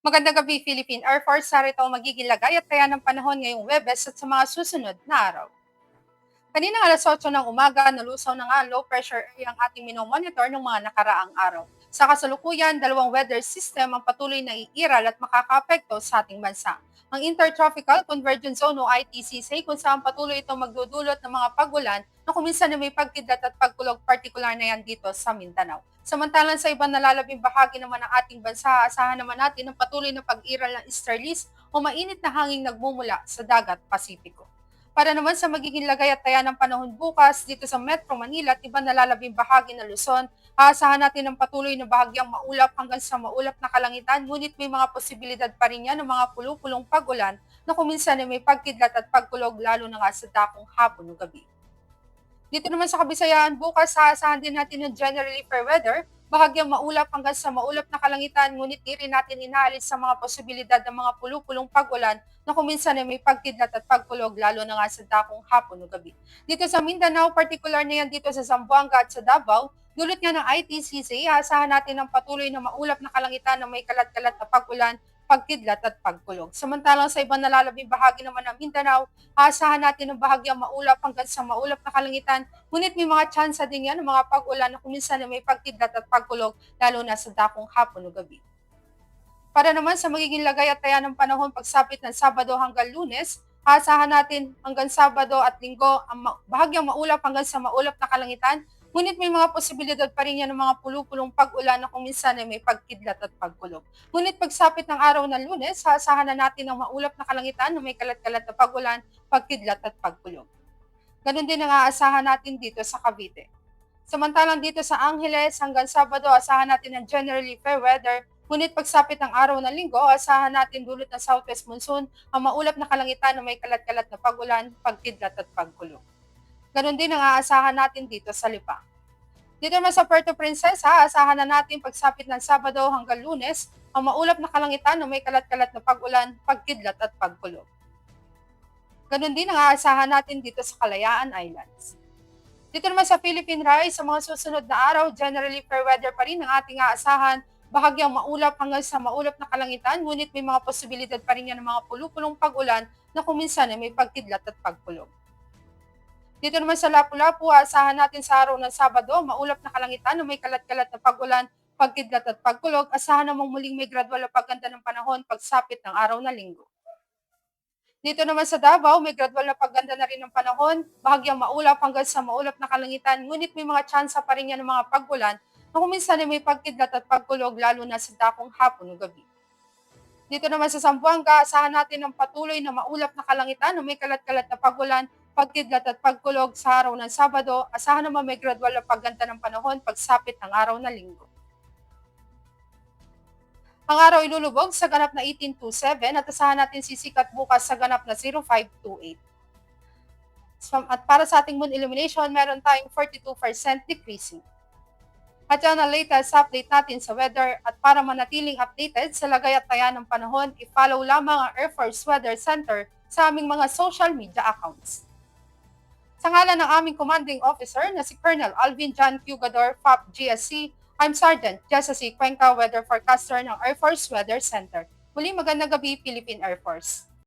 Magandang gabi, Philippine Air Force. Narito ang magiging lagay at kaya ng panahon ngayong Webes at sa mga susunod na araw. Kaninang alas 8 ng umaga, nalusaw na nga ang low pressure area ang ating minomonitor ng mga nakaraang araw. Sa kasalukuyan, dalawang weather system ang patuloy na iiral at makakaapekto sa ating bansa. Ang Intertropical Convergence Zone o ITCZ kung saan patuloy itong magdudulot ng mga pagulan na kuminsan na may pagkidlat at pagkulog partikular na yan dito sa Mindanao. Samantalang sa ibang nalalabing bahagi naman ng ating bansa, asahan naman natin ang patuloy na pag-iral ng easterlies o mainit na hanging nagmumula sa dagat Pasipiko. Para naman sa magiging lagay at taya ng panahon bukas dito sa Metro Manila at ibang nalalabing bahagi ng Luzon, aasahan natin ng patuloy na bahagyang maulap hanggang sa maulap na kalangitan, ngunit may mga posibilidad pa rin yan ng mga pulupulong pag-ulan na kuminsan ay may pagkidlat at pagkulog lalo na nga sa dakong hapon o gabi. Dito naman sa Kabisayaan, bukas aasahan din natin ng generally fair weather, bahagyang maulap hanggang sa maulap na kalangitan, ngunit di rin natin inaalis sa mga posibilidad ng mga pulupulong pag-ulan na kuminsan ay may pagkidlat at pagkulog lalo na nga sa dakong hapon o gabi. Dito sa Mindanao, particular na yan dito sa Zamboanga at sa Davao, dulot nga ng ITCZ, aasahan natin ng patuloy na maulap na kalangitan na may kalat-kalat na pag-ulan, pagkidlat at pagkulog. Samantalang sa ibang nalalabing bahagi naman ng Mindanao, aasahan natin ng bahagyang maulap hanggang sa maulap na kalangitan, ngunit may mga tsansa din yan ng mga pag-ulan na kuminsan na may pagkidlat at pagkulog, lalo na sa dakong hapon o gabi. Para naman sa magiging lagay at taya ng panahon pagsapit ng Sabado hanggang Lunes, aasahan natin hanggang Sabado at Linggo ang bahagyang maulap hanggang sa maulap na kalangitan, ngunit may mga posibilidad pa rin yan ng mga pulupulong pag-ulan na kung minsan ay may pagkidlat at pagkulog. Ngunit pagsapit ng araw ng Lunes, aasahan na natin ang maulap na kalangitan na may kalat-kalat na pag-ulan, pagkidlat at pagkulog. Ganon din ang aasahan natin dito sa Cavite. Samantalang dito sa Angeles, hanggang Sabado, asahan natin ng generally fair weather, ngunit pagsapit ng araw ng Linggo, asahan natin dulot ng southwest monsoon ang maulap na kalangitan na may kalat-kalat na pag-ulan, pagkidlat at pagkulog. Ganon din ang aasahan natin dito sa Lipa. Dito naman sa Puerto Princesa, asahan na natin pagsapit ng Sabado hanggang Lunes ang maulap na kalangitan na may kalat-kalat na pag-ulan, pagkidlat at pagkulog. Ganon din ang aasahan natin dito sa Kalayaan Islands. Dito naman sa Philippine Rise, sa mga susunod na araw, generally fair weather pa rin ang ating aasahan, bahagyang maulap hanggang sa maulap na kalangitan, ngunit may mga posibilidad pa rin yan ng mga pulupulong pag-ulan na kuminsan ay may pagkidlat at pagkulog. Dito naman sa Lapu-Lapu, aasahan natin sa araw ng Sabado, maulap na kalangitan na may kalat-kalat na pag-ulan, pagkidlat at pagkulog, asahan namang muling may gradual na pagganda ng panahon pagsapit ng araw na Linggo. Dito naman sa Davao, may gradual na pagganda na rin ng panahon, bahagyang maulap hanggang sa maulap na kalangitan, ngunit may mga tsansa pa rin yan ng mga pag-ulan na kuminsan ay may pagkidlat at pagkulog lalo na sa dakong hapon o gabi. Dito naman sa Zamboanga, asahan natin ng patuloy na maulap na kalangitan na may kalat-kalat na pag-ulan, pagkidlat at pagkulog sa araw ng Sabado, asahan naman may gradual na pagganda ng panahon pagsapit ng araw na Linggo. Ang araw ay lulubog sa ganap na 1827 at asahan natin sisikat bukas sa ganap na 0528. At para sa ating moon illumination, meron tayong 42% decreasing. At yan ang latest update natin sa weather at para manatiling updated sa lagay at taya ng panahon, i-follow lamang ang Air Force Weather Center sa aming mga social media accounts. Sa ngalan ng aming commanding officer na si Colonel Alvin John Cugador, FAP GSC, I'm Sergeant Jessa C. Cuenca, Weather Forecaster ng Air Force Weather Center. Muli magandang gabi, Philippine Air Force.